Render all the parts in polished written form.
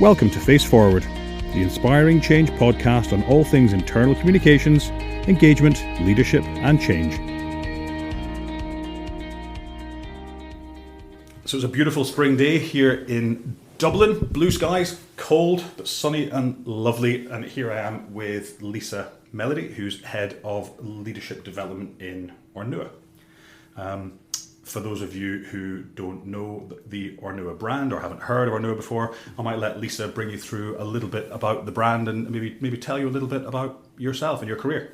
Welcome to Face Forward, the inspiring change podcast on all things internal communications, engagement, leadership and change. So it's a beautiful spring day here in Dublin. Blue skies, cold but sunny and lovely. And here I am with Lisa Melody, who's Head of Leadership Development in Ornua. For those of you who don't know the Ornua brand or haven't heard of Ornua before, I might let Lisa bring you through a little bit about the brand and maybe tell you a little bit about yourself and your career.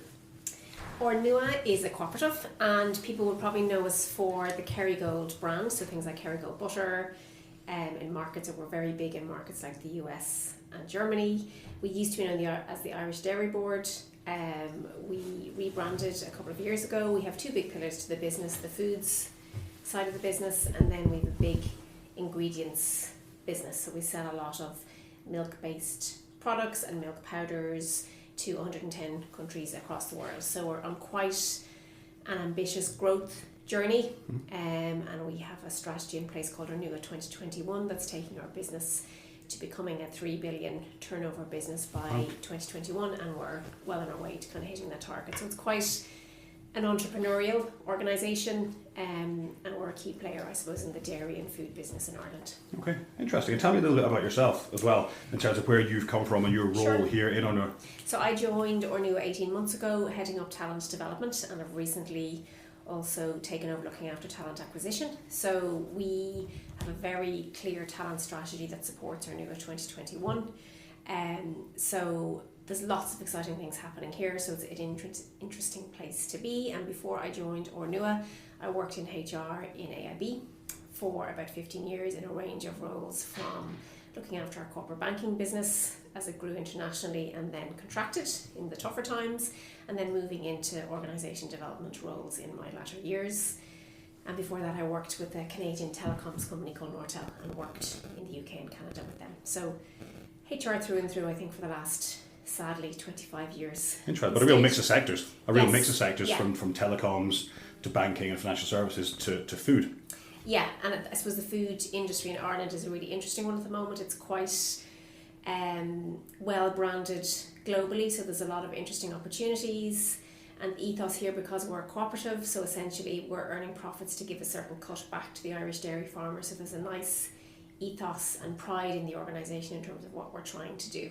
Ornua is a cooperative, and people would probably know us for the Kerrygold brand, so things like Kerrygold butter in markets that were very big in markets like the US and Germany. We used to be known as the Irish Dairy Board. We rebranded a couple of years ago. We have two big pillars to the business: the foods side of the business, and then we have a big ingredients business. So we sell a lot of milk-based products and milk powders to 110 countries across the world. So we're on quite an ambitious growth journey, and we have a strategy in place called Ornua 2021 that's taking our business to becoming a 3 billion turnover business by 2021, and we're well on our way to kind of hitting that target. So it's quite an entrepreneurial organisation, and we're a key player, I suppose, in the dairy and food business in Ireland. Okay, interesting. And tell me a little bit about yourself as well, in terms of where you've come from and your role here in Ornua. So I joined Ornua 18 months ago, heading up talent development, and I've recently also taken over looking after talent acquisition. So we have a very clear talent strategy that supports Ornua 2021. So there's lots of exciting things happening here, so it's an interesting place to be. And before I joined Ornua, I worked in HR in AIB for about 15 years in a range of roles, from looking after our corporate banking business as it grew internationally and then contracted in the tougher times, and then moving into organisation development roles in my latter years. And before that, I worked with a Canadian telecoms company called Nortel and worked in the UK and Canada with them. So HR through and through, I think, for the last, sadly, 25 years. Interesting, but a real mix of sectors. From telecoms to banking and financial services to food. Yeah, and I suppose the food industry in Ireland is a really interesting one at the moment. It's quite well branded globally, so there's a lot of interesting opportunities and ethos here because we're a cooperative. So essentially we're earning profits to give a certain cut back to the Irish dairy farmer. So there's a nice ethos and pride in the organisation in terms of what we're trying to do.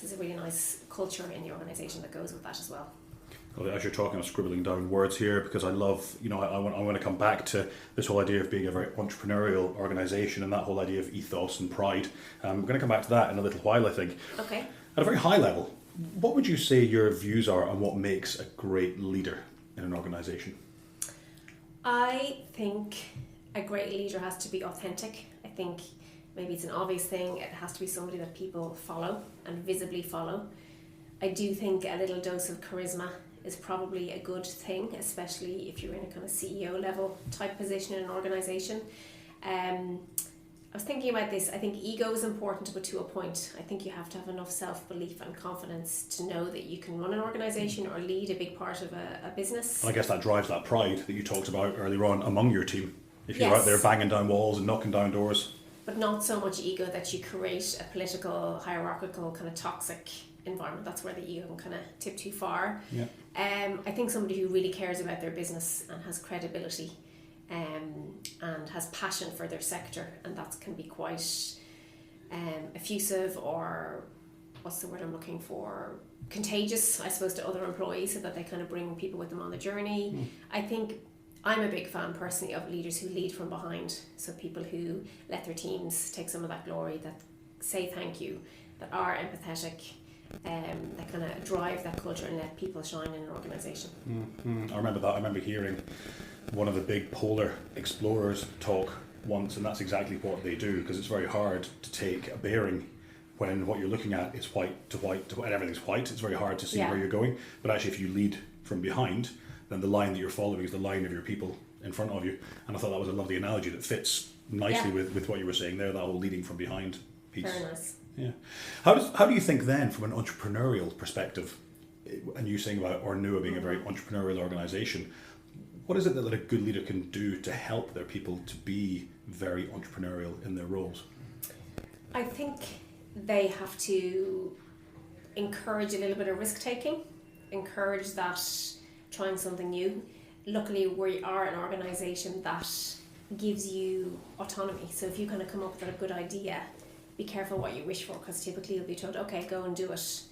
There's a really nice culture in the organisation that goes with that as well. Well, as you're talking, I'm scribbling down words here because I love, I want to come back to this whole idea of being a very entrepreneurial organisation and that whole idea of ethos and pride. I'm going to come back to that in a little while, I think. Okay. At a very high level, what would you say your views are on what makes a great leader in an organisation? I think a great leader has to be authentic. I think maybe it's an obvious thing. It has to be somebody that people follow and visibly follow. I do think a little dose of charisma is probably a good thing, especially if you're in a kind of CEO level type position in an organisation. I was thinking about this. I think ego is important, but to a point. I think you have to have enough self-belief and confidence to know that you can run an organisation or lead a big part of a business. And I guess that drives that pride that you talked about earlier on among your team. If you're out there banging down walls and knocking down doors. But not so much ego that you create a political, hierarchical, kind of toxic environment. That's where the ego can kind of tip too far. Yeah. I think somebody who really cares about their business and has credibility and has passion for their sector, and that can be quite effusive, or what's the word I'm looking for? Contagious, I suppose, to other employees, so that they kind of bring people with them on the journey. I think I'm a big fan personally of leaders who lead from behind, so people who let their teams take some of that glory, that say thank you, that are empathetic, that kind of drive that culture and let people shine in an organisation. I remember that. I remember hearing one of the big polar explorers talk once, and that's exactly what they do, because it's very hard to take a bearing when what you're looking at is white to white to and everything's white. It's very hard to see where you're going, but actually if you lead from behind, then the line that you're following is the line of your people in front of you. And I thought that was a lovely analogy that fits nicely with what you were saying there, that whole leading from behind piece. Very nice. Yeah. How do you think then, from an entrepreneurial perspective, and you saying about Ornua being a very entrepreneurial organisation, what is it that a good leader can do to help their people to be very entrepreneurial in their roles? I think they have to encourage a little bit of risk taking, encourage that trying something new. Luckily, we are an organisation that gives you autonomy. So if you kind of come up with a good idea, be careful what you wish for, because typically you'll be told, okay, go and do it.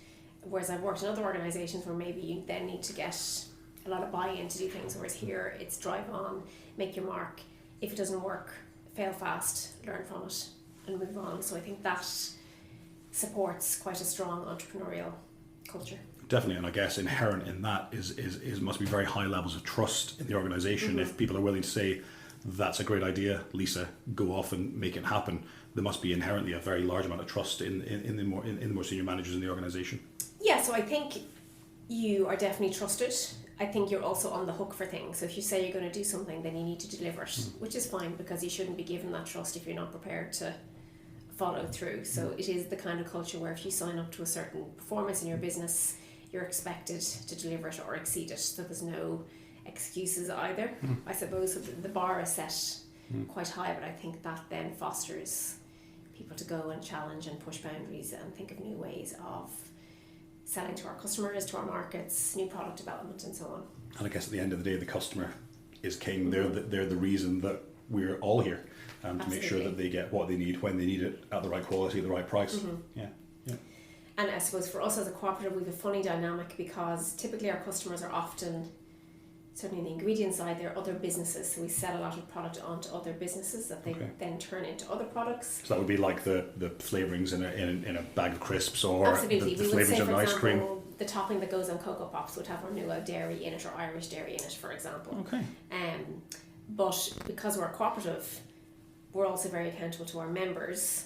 Whereas I've worked in other organisations where maybe you then need to get a lot of buy-in to do things, whereas here it's drive on, make your mark. If it doesn't work, fail fast, learn from it and move on. So I think that supports quite a strong entrepreneurial culture. Definitely, and I guess inherent in that is must be very high levels of trust in the organisation. Mm-hmm. If people are willing to say, that's a great idea, Lisa, go off and make it happen, there must be inherently a very large amount of trust in the more senior managers in the organisation. Yeah, so I think you are definitely trusted. I think you're also on the hook for things. So if you say you're going to do something, then you need to deliver it, which is fine, because you shouldn't be given that trust if you're not prepared to follow through. So it is the kind of culture where if you sign up to a certain performance in your business, you're expected to deliver it or exceed it. So there's no excuses either. I suppose the bar is set quite high, but I think that then fosters people to go and challenge and push boundaries and think of new ways of selling to our customers, to our markets, new product development and so on. And I guess at the end of the day, the customer is king. They're the reason that we're all here, to make sure that they get what they need when they need it at the right quality, at the right price. Yeah. And I suppose for us as a cooperative, we have a funny dynamic, because typically our customers are often, certainly on the ingredient side, there are other businesses. So we sell a lot of product onto other businesses that they then turn into other products. So that would be like the flavourings in a bag of crisps, or absolutely. the We would flavourings say, in for ice cream. example, the topping that goes on Cocoa Pops would have Ornua dairy in it or Irish dairy in it, for example. Okay. But because we're a cooperative, we're also very accountable to our members.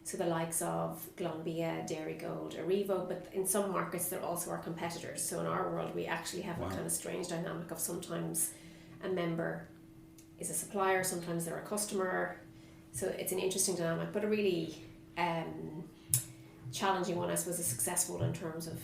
So the likes of Glanbia, Dairy Gold, Arrivo, but in some markets they're also our competitors. So in our world we actually have a kind of strange dynamic of sometimes a member is a supplier, sometimes they're a customer. So it's an interesting dynamic, but a really challenging one. I suppose, a successful in terms of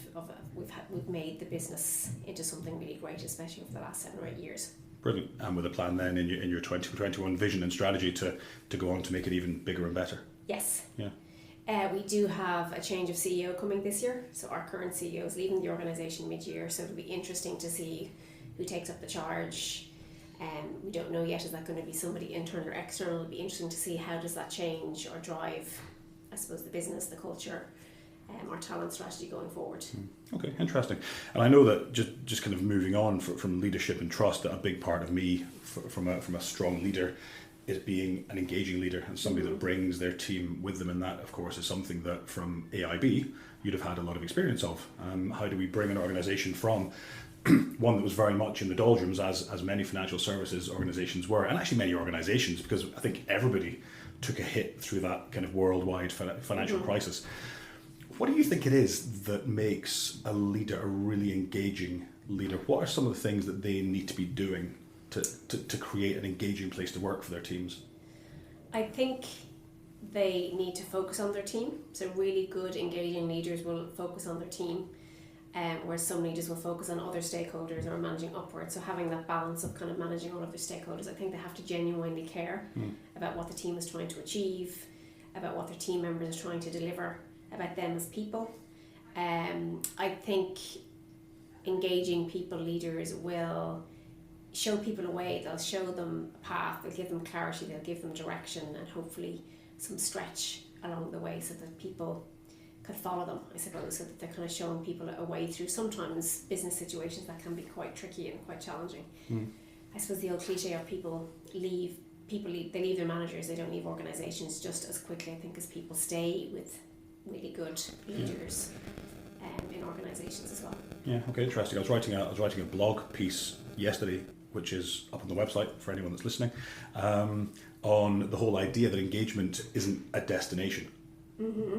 we've made the business into something really great, especially over the last 7 or 8 years. Brilliant. And with a plan then in your 2021 vision and strategy to go on to make it even bigger and better. Yes. Yeah. We do have a change of CEO coming this year. So our current CEO is leaving the organisation mid-year. So it'll be interesting to see who takes up the charge. We don't know yet, is that going to be somebody internal or external? It'll be interesting to see how does that change or drive, I suppose, the business, the culture, our talent strategy going forward. Okay, interesting. And I know that just kind of moving on from leadership and trust, that a big part of me from a strong leader is being an engaging leader and somebody that brings their team with them, and that of course is something that from AIB you'd have had a lot of experience of. How do we bring an organisation from one that was very much in the doldrums, as many financial services organisations were, and actually many organisations, because I think everybody took a hit through that kind of worldwide financial crisis. What do you think it is that makes a leader a really engaging leader? What are some of the things that they need to be doing to create an engaging place to work for their teams? I think they need to focus on their team. So really good, engaging leaders will focus on their team, whereas some leaders will focus on other stakeholders or managing upwards. So having that balance of kind of managing all of their stakeholders, I think they have to genuinely care about what the team is trying to achieve, about what their team members are trying to deliver, about them as people. I think engaging people leaders will show people a way, they'll show them a path, they'll give them clarity, they'll give them direction, and hopefully some stretch along the way so that people could follow them, I suppose, so that they're kind of showing people a way through sometimes business situations that can be quite tricky and quite challenging. I suppose the old cliche of they leave their managers, they don't leave organisations just as quickly, I think, as people stay with really good leaders in organisations as well. Yeah, okay, interesting. I was writing a blog piece yesterday, which is up on the website for anyone that's listening, on the whole idea that engagement isn't a destination.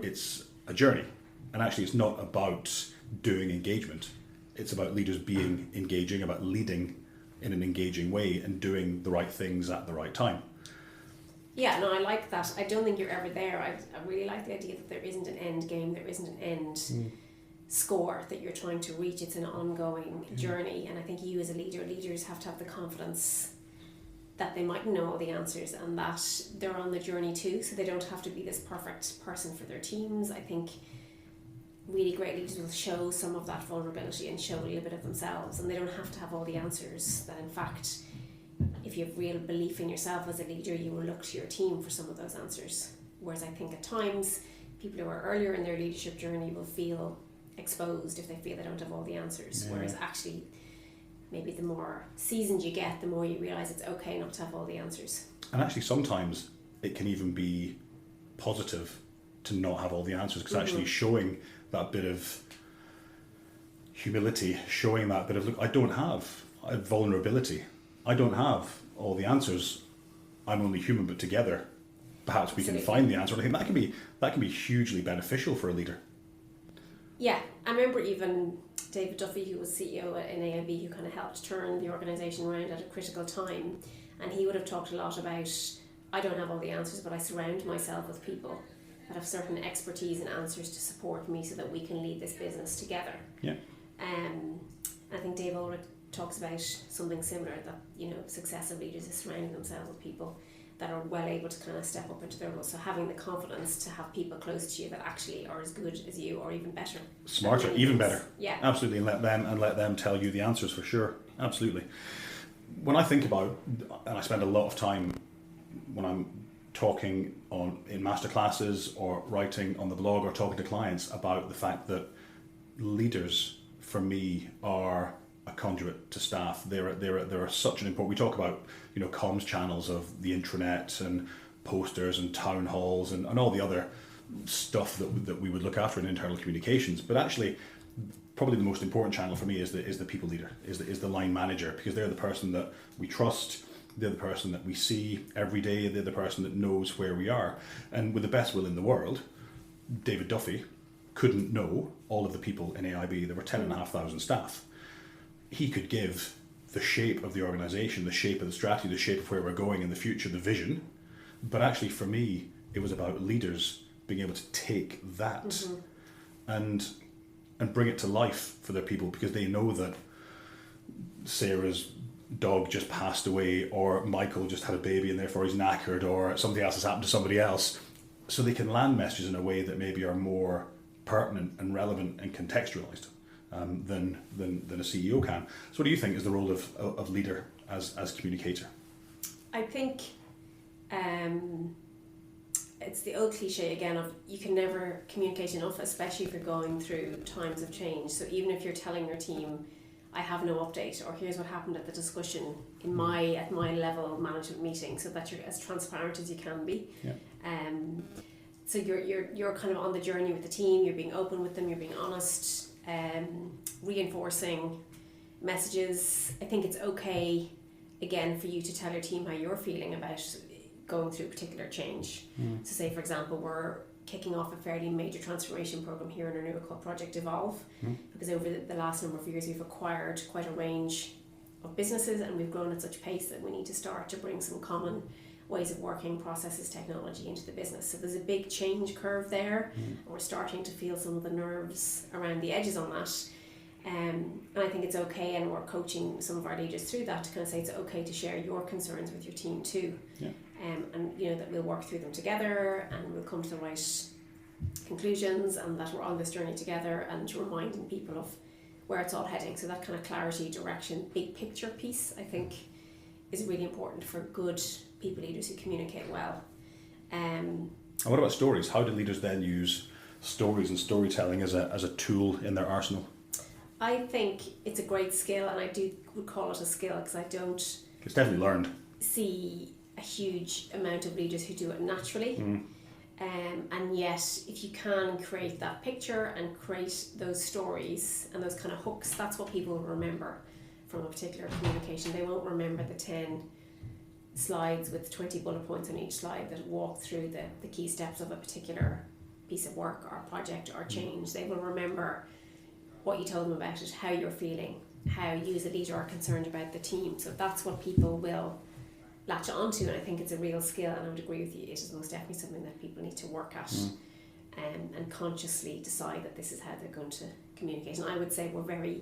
It's a journey. And actually it's not about doing engagement. It's about leaders being engaging, about leading in an engaging way and doing the right things at the right time. Yeah, no, I like that. I don't think you're ever there. I really like the idea that there isn't an end game, there isn't an end score that you're trying to reach. It's an ongoing journey, and I think you as a leaders have to have the confidence that they mightn't know all the answers and that they're on the journey too, so they don't have to be this perfect person for their teams. I think really great leaders will show some of that vulnerability and show a little bit of themselves, and they don't have to have all the answers. That in fact, if you have real belief in yourself as a leader, you will look to your team for some of those answers. Whereas I think at times people who are earlier in their leadership journey will feel exposed if they feel they don't have all the answers. Yeah. Whereas actually, maybe the more seasoned you get, the more you realise it's okay not to have all the answers. And actually sometimes it can even be positive to not have all the answers, because actually showing that bit of humility, showing that bit of, look, I don't have vulnerability. I don't have all the answers. I'm only human, but together perhaps we can find the answer. And I think that can be hugely beneficial for a leader. Yeah, I remember even David Duffy, who was CEO in AIB, who kind of helped turn the organisation around at a critical time, and he would have talked a lot about, I don't have all the answers, but I surround myself with people that have certain expertise and answers to support me so that we can lead this business together. Yeah. I think Dave Ulrich talks about something similar, that, you know, successive leaders are surrounding themselves with people that are well able to kind of step up into their role. So having the confidence to have people close to you that actually are as good as you or even better. Smarter, even better. Yeah. Absolutely, and let them tell you the answers for sure. Absolutely. When I think about, and I spend a lot of time when I'm talking in masterclasses or writing on the blog or talking to clients about the fact that leaders for me are a conduit to staff. They're such an important. We talk about, you know, comms channels of the intranet and posters and town halls and all the other stuff that we would look after in internal communications. But actually, probably the most important channel for me is the people leader, is the line manager, because they're the person that we trust. They're the person that we see every day. They're the person that knows where we are. And with the best will in the world, David Duffy couldn't know all of the people in AIB. There were 10,500 staff. He could give the shape of the organisation, the shape of the strategy, the shape of where we're going in the future, the vision. But actually for me, it was about leaders being able to take that and bring it to life for their people, because they know that Sarah's dog just passed away, or Michael just had a baby and therefore he's knackered, or something else has happened to somebody else. So they can land messages in a way that maybe are more pertinent and relevant and contextualised than a CEO can. So what do you think is the role of leader as communicator? I think it's the old cliche again of you can never communicate enough, especially if you're going through times of change. So even if you're telling your team, I have no update, or here's what happened at the discussion at my level management meeting, so that you're as transparent as you can be. Yeah. So you're kind of on the journey with the team. You're being open with them. You're being honest. Reinforcing messages. I think it's okay, again, for you to tell your team how you're feeling about going through a particular change. So say, for example, we're kicking off a fairly major transformation program here in Ornua called Project Evolve, because over the last number of years we've acquired quite a range of businesses, and we've grown at such pace that we need to start to bring some common ways of working, processes, technology into the business. So there's a big change curve there, and we're starting to feel some of the nerves around the edges on that. And I think it's okay, and we're coaching some of our leaders through that, to kind of say it's okay to share your concerns with your team too. Yeah. And you know that we'll work through them together, and we'll come to the right conclusions, and that we're on this journey together, and reminding people of where it's all heading. So that kind of clarity, direction, big picture piece, I think, is really important for good people leaders who communicate well. And what about stories? How do leaders then use stories and storytelling as a tool in their arsenal? I think it's a great skill, and I would call it a skill, because I don't It's definitely learned. see a huge amount of leaders who do it naturally. And yet, if you can create that picture and create those stories and those kind of hooks, that's what people will remember from a particular communication. They won't remember the 10 slides with 20 bullet points on each slide that walk through the key steps of a particular piece of work or project or change. They will remember what you told them about it, how you're feeling, how you as a leader are concerned about the team. So that's what people will latch onto, and I think it's a real skill, and I would agree with you, it is most definitely something that people need to work at and consciously decide that this is how they're going to communicate. And I would say we're very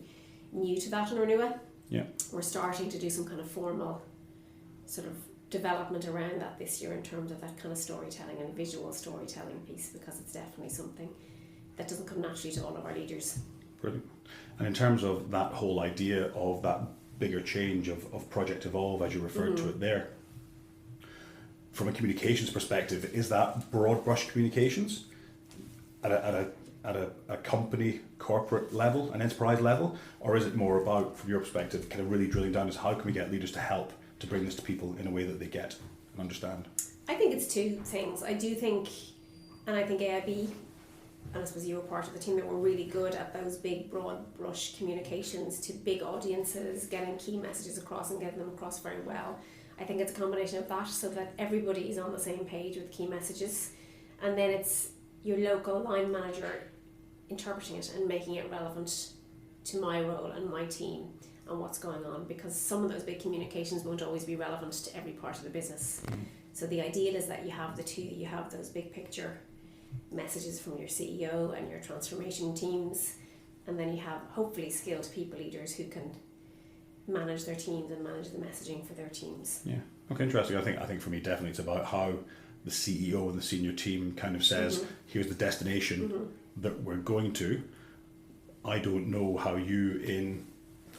new to that in Ornua. Yeah. We're starting to do some kind of formal sort of development around that this year in terms of that kind of storytelling and visual storytelling piece, because it's definitely something that doesn't come naturally to all of our leaders. Brilliant. And in terms of that whole idea of that bigger change of Project Evolve, as you referred to it there, from a communications perspective, is that broad brush communications at a company, corporate level, an enterprise level, or is it more about, from your perspective, kind of really drilling down as how can we get leaders to help to bring this to people in a way that they get and understand? I think it's two things. I do think, and I think AIB, and I suppose you were part of the team that were really good at those big broad brush communications to big audiences, getting key messages across and getting them across very well. I think it's a combination of that, so that everybody is on the same page with key messages, and then it's your local line manager interpreting it and making it relevant to my role and my team and what's going on, because some of those big communications won't always be relevant to every part of the business. So the ideal is that you have the two, you have those big picture messages from your CEO and your transformation teams, and then you have hopefully skilled people leaders who can manage their teams and manage the messaging for their teams. Yeah. Okay, interesting. I think for me definitely it's about how the CEO and the senior team kind of says, here's the destination that we're going to. I don't know how you in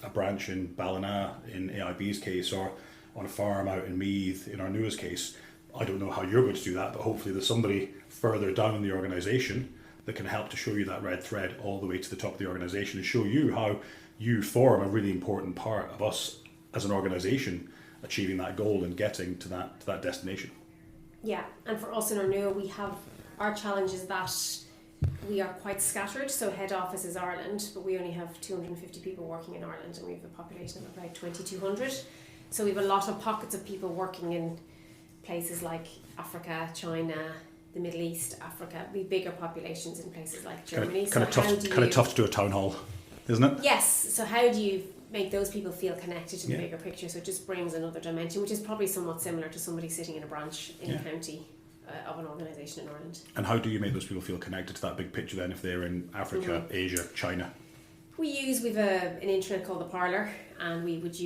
a branch in Ballina, in AIB's case, or on a farm out in Meath, in Ornua's case, I don't know how you're going to do that, but hopefully there's somebody further down in the organisation that can help to show you that red thread all the way to the top of the organisation and show you how you form a really important part of us as an organisation achieving that goal and getting to that destination. Yeah, and for us in Ornua, we have our challenge is that we are quite scattered. So head office is Ireland, but we only have 250 people working in Ireland, and we have a population of about 2,200. So we have a lot of pockets of people working in places like Africa, China, the Middle East, Africa. We have bigger populations in places like Germany. Kind of tough to do a town hall, isn't it? Yes. So how do you make those people feel connected to the bigger picture? So it just brings another dimension, which is probably somewhat similar to somebody sitting in a branch in a county of an organisation in Ireland. And how do you make those people feel connected to that big picture then if they're in Africa, Asia, China? We've an intranet called The Parlour, and we would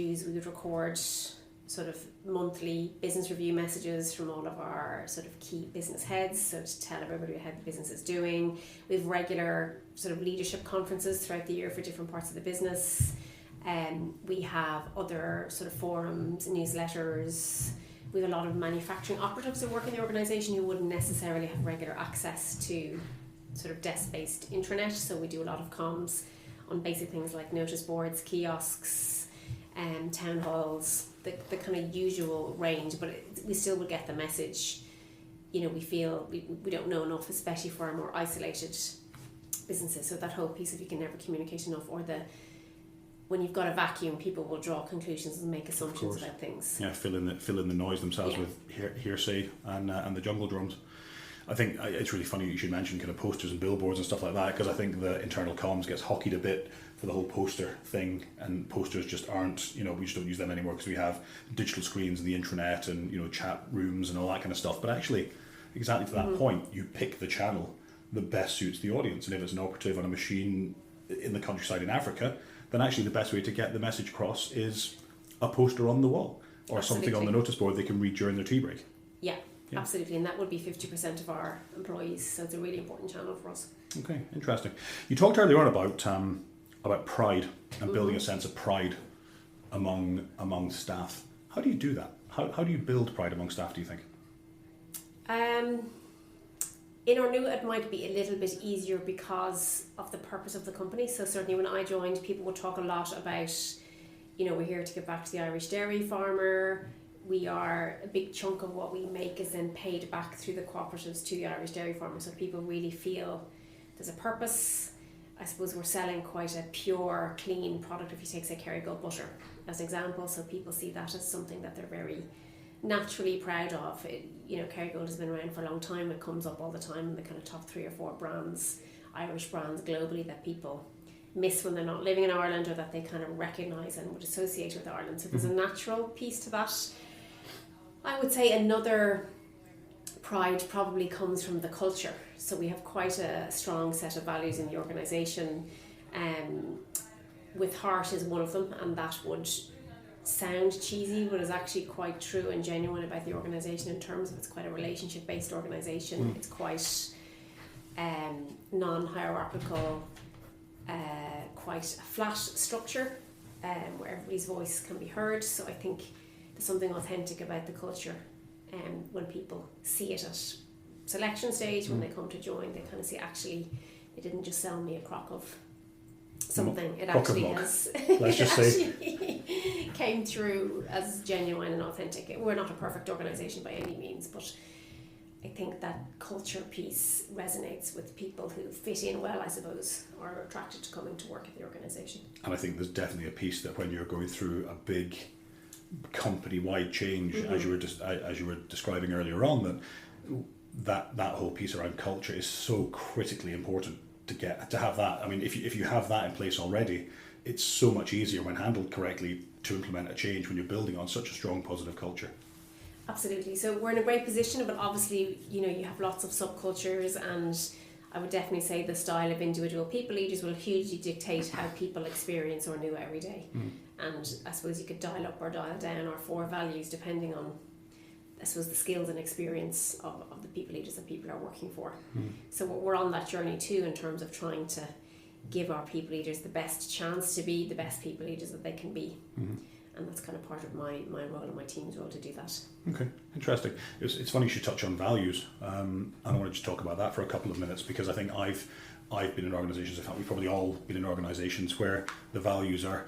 record sort of monthly business review messages from all of our sort of key business heads, so to tell everybody how the business is doing. We have regular sort of leadership conferences throughout the year for different parts of the business. We have other sort of forums, newsletters. We have a lot of manufacturing operatives that work in the organisation who wouldn't necessarily have regular access to sort of desk-based intranet, so we do a lot of comms on basic things like notice boards, kiosks, town halls, the kind of usual range, but we still would get the message. You know, we feel we don't know enough, especially for our more isolated businesses. So that whole piece of you can never communicate enough, or when you've got a vacuum, people will draw conclusions and make assumptions about things. Yeah, fill in the noise themselves with hearsay and the jungle drums. I think it's really funny you should mention kind of posters and billboards and stuff like that, because I think the internal comms gets hockeyed a bit for the whole poster thing, and posters just aren't, we just don't use them anymore because we have digital screens and the intranet and, chat rooms and all that kind of stuff. But actually, exactly to that point, you pick the channel that best suits the audience. And if it's an operative on a machine in the countryside in Africa, then actually the best way to get the message across is a poster on the wall or something on the notice board they can read during their tea break. Yeah. Absolutely, and that would be 50% of our employees, so it's a really important channel for us. Okay, interesting. You talked earlier on about pride and building a sense of pride among staff. How do you do that? How do you build pride among staff, do you think? In Ornua, it might be a little bit easier because of the purpose of the company. So certainly when I joined, people would talk a lot about, we're here to give back to the Irish dairy farmer. A big chunk of what we make is then paid back through the cooperatives to the Irish dairy farmers, so people really feel there's a purpose. I suppose we're selling quite a pure, clean product if you take, say, Kerrygold butter as an example, so people see that as something that they're very naturally proud of. Kerrygold has been around for a long time, it comes up all the time in the kind of top 3 or 4 brands, Irish brands globally that people miss when they're not living in Ireland, or that they kind of recognise and would associate with Ireland. So there's a natural piece to that. I would say another pride probably comes from the culture. So we have quite a strong set of values in the organisation. With heart is one of them, and that would sound cheesy, but is actually quite true and genuine about the organisation in terms of it's quite a relationship-based organisation. It's quite non-hierarchical, quite a flat structure where everybody's voice can be heard. So I think there's something authentic about the culture when people see it at selection stage, when they come to join, they kind of see actually it didn't just sell me a crock of something, it actually has let's just say came through as genuine and authentic. We're not a perfect organisation by any means, but I think that culture piece resonates with people who fit in well, I suppose, or are attracted to coming to work at the organisation. And I think there's definitely a piece that when you're going through a big company-wide change, as you were describing earlier on, that whole piece around culture is so critically important to have that. I mean, if you have that in place already, it's so much easier when handled correctly to implement a change when you're building on such a strong positive culture. Absolutely. So we're in a great position, but obviously, you have lots of subcultures, and I would definitely say the style of individual people leaders will hugely dictate how people experience Ornua every day. And I suppose you could dial up or dial down our 4 values depending on, I suppose, the skills and experience of the people leaders that people are working for. So we're on that journey too in terms of trying to give our people leaders the best chance to be the best people leaders that they can be. And that's kind of part of my role and my team's role to do that. Okay, interesting. It's funny you should touch on values. And I wanted to talk about that for a couple of minutes, because I think I've been in organisations, in fact we've probably all been in organisations where the values are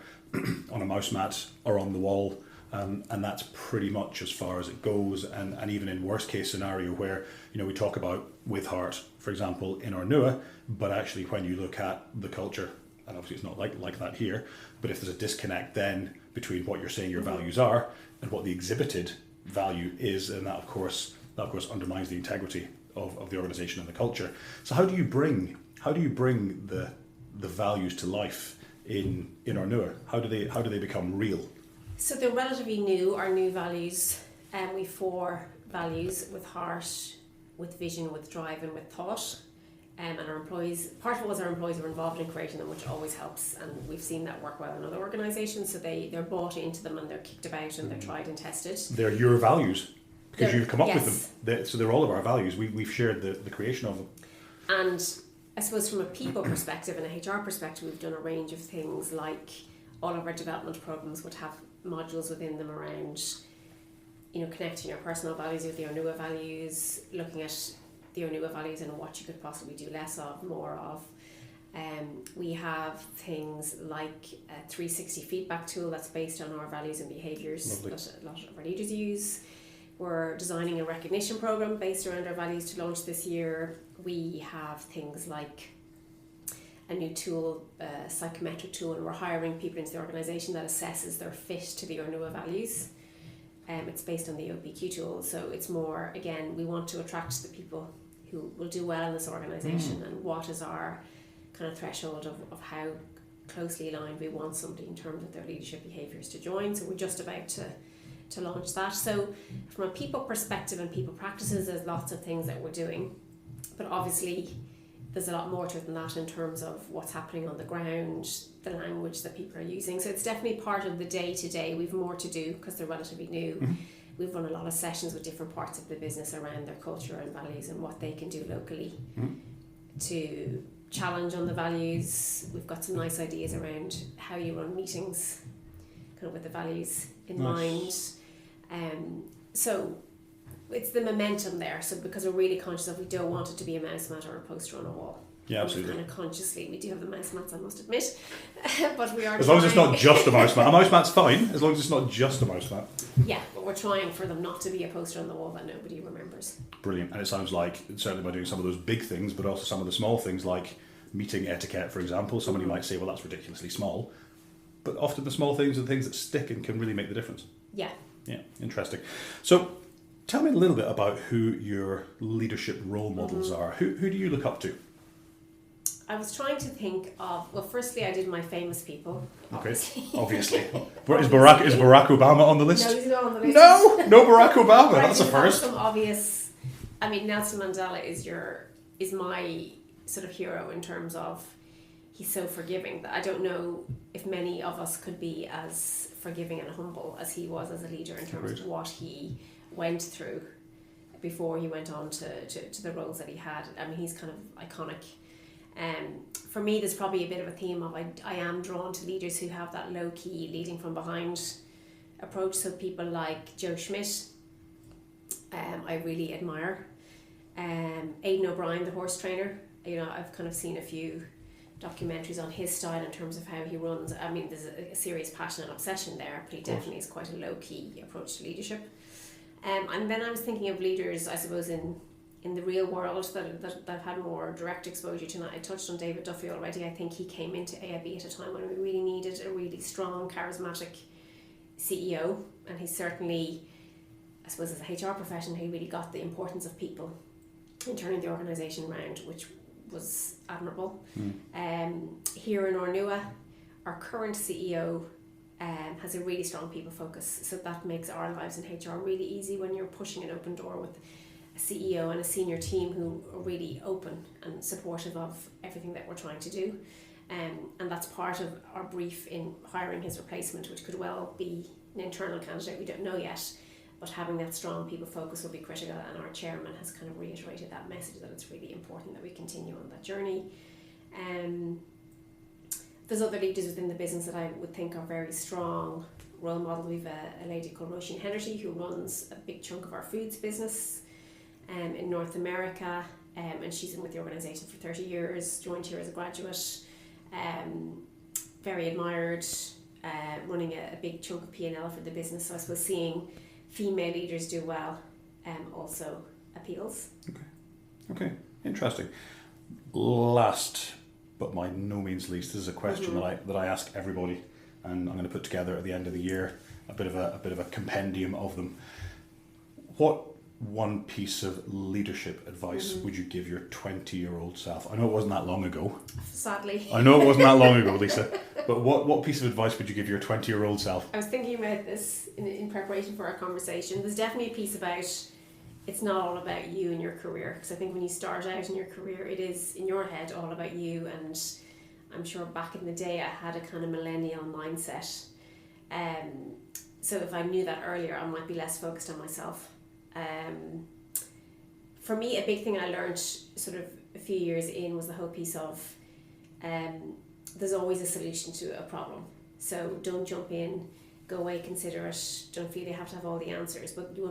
on a mouse mat or on the wall, and that's pretty much as far as it goes. And even in worst case scenario where we talk about with heart, for example, in Ornua, but actually when you look at the culture, and obviously it's not like that here, but if there's a disconnect then between what you're saying your values are and what the exhibited value is, and that of course undermines the integrity of the organisation and the culture. So how do you bring the values to life in Ornua? How do they become real? So they're relatively new, our new values. We've 4 values: with heart, with vision, with drive, and with thought. And our employees, part of it was our employees were involved in creating them, which always helps, and we've seen that work well in other organisations. So they're bought into them and they're kicked about and they're tried and tested. They're your values because you've come up with them. So they're all of our values. We've shared the creation of them. And I suppose from a people perspective and a HR perspective, we've done a range of things, like all of our development programs would have modules within them around, connecting your personal values with the Ornua values, looking at the Ornua values and what you could possibly do less of, more of. We have things like a 360 feedback tool that's based on our values and behaviours that a lot of our leaders use. We're designing a recognition programme based around our values to launch this year. We have things like a new tool, a psychometric tool, and we're hiring people into the organisation that assesses their fit to the Ornua values. It's based on the OPQ tool, so it's more, again, we want to attract the people who will do well in this organisation, and what is our kind of threshold of how closely aligned we want somebody in terms of their leadership behaviours to join. So we're just about to launch that. So from a people perspective and people practices, there's lots of things that we're doing, but obviously there's a lot more to it than that in terms of what's happening on the ground, the language that people are using. So it's definitely part of the day-to-day. We've more to do because they're relatively new. We've run a lot of sessions with different parts of the business around their culture and values and what they can do locally to challenge on the values. We've got some nice ideas around how you run meetings kind of with the values in mind. So it's the momentum there. So because we're really conscious of, we don't want it to be a mouse mat or a poster on a wall. Yeah, absolutely. Kind of consciously, we do have the mouse mats, I must admit, but we are. As long as it's not just a mouse mat. A mouse mat's fine, as long as it's not just a mouse mat. Yeah, but we're trying for them not to be a poster on the wall that nobody remembers. Brilliant, and it sounds like certainly by doing some of those big things, but also some of the small things like meeting etiquette, for example. Somebody might say, well, that's ridiculously small, but often the small things are the things that stick and can really make the difference. Yeah. Yeah, interesting. So, tell me a little bit about who your leadership role models are. Who do you look up to? I was trying to think of, well, firstly, I did my famous people. Obviously. Is Barack Obama on the list? No, he's not on the list. No Barack Obama. That's a first. Some obvious. I mean, Nelson Mandela is my sort of hero in terms of he's so forgiving that I don't know if many of us could be as forgiving and humble as he was as a leader in terms of what he went through before he went on to the roles that he had. I mean, he's kind of iconic. For me, there's probably a bit of a theme of I am drawn to leaders who have that low-key, leading from behind approach. So people like Joe Schmidt, I really admire. Aidan O'Brien, the horse trainer, I've kind of seen a few documentaries on his style in terms of how he runs. I mean, there's a serious passion and obsession there, but he definitely is quite a low-key approach to leadership. And then I was thinking of leaders, I suppose, in the real world that I've had more direct exposure to. I touched on David Duffy already. I think he came into AIB at a time when we really needed a really strong, charismatic CEO, and he certainly, I suppose, as a HR professional, he really got the importance of people in turning the organisation around, which was admirable. Here in Ornua, our current CEO has a really strong people focus, so that makes our lives in HR really easy when you're pushing an open door with a CEO and a senior team who are really open and supportive of everything that we're trying to do. And that's part of our brief in hiring his replacement, which could well be an internal candidate, we don't know yet, but having that strong people focus will be critical, and our chairman has kind of reiterated that message that it's really important that we continue on that journey. There's other leaders within the business that I would think are very strong role models. We've a lady called Roisin Hennerty who runs a big chunk of our foods business in North America, and she's been with the organisation for 30 years, joined here as a graduate, very admired, running a big chunk of P&L for the business. So I suppose seeing female leaders do well also appeals. Okay, interesting. Last but by no means least, this is a question that I ask everybody, and I'm going to put together at the end of the year a bit of a compendium of them. What one piece of leadership advice would you give your 20-year-old self? I know it wasn't that long ago. Sadly. I know it wasn't that long ago, Lisa. But what piece of advice would you give your 20-year-old self? I was thinking about this in preparation for our conversation. There's definitely a piece about it's not all about you and your career, because I think when you start out in your career, it is in your head all about you. And I'm sure back in the day I had a kind of millennial mindset. So if I knew that earlier, I might be less focused on myself. For me, a big thing I learned sort of a few years in was the whole piece of there's always a solution to a problem. So don't jump in, go away, consider it, don't feel you have to have all the answers, but you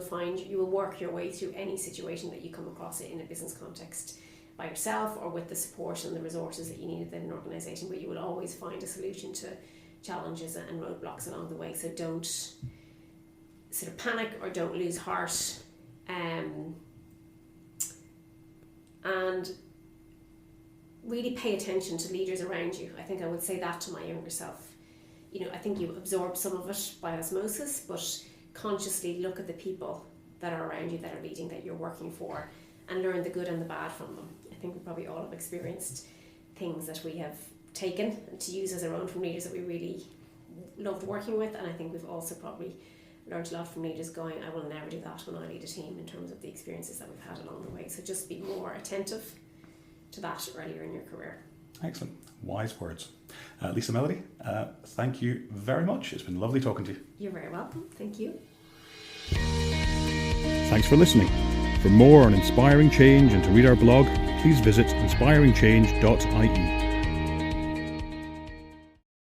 will work your way through any situation that you come across in a business context by yourself or with the support and the resources that you need within an organisation, but you will always find a solution to challenges and roadblocks along the way. So don't sort of panic or don't lose heart. And really pay attention to leaders around you. I think I would say that to my younger self. I think you absorb some of it by osmosis, but consciously look at the people that are around you, that are leading, that you're working for, and learn the good and the bad from them. I think we probably all have experienced things that we have taken to use as our own from leaders that we really loved working with, and I think we've also probably learned a lot from leaders going, I will never do that when I lead a team, in terms of the experiences that we've had along the way. So just be more attentive to that earlier in your career. Excellent. Wise words. Lisa Melody, thank you very much. It's been lovely talking to you. You're very welcome. Thank you. Thanks for listening. For more on inspiring change and to read our blog, please visit inspiringchange.ie.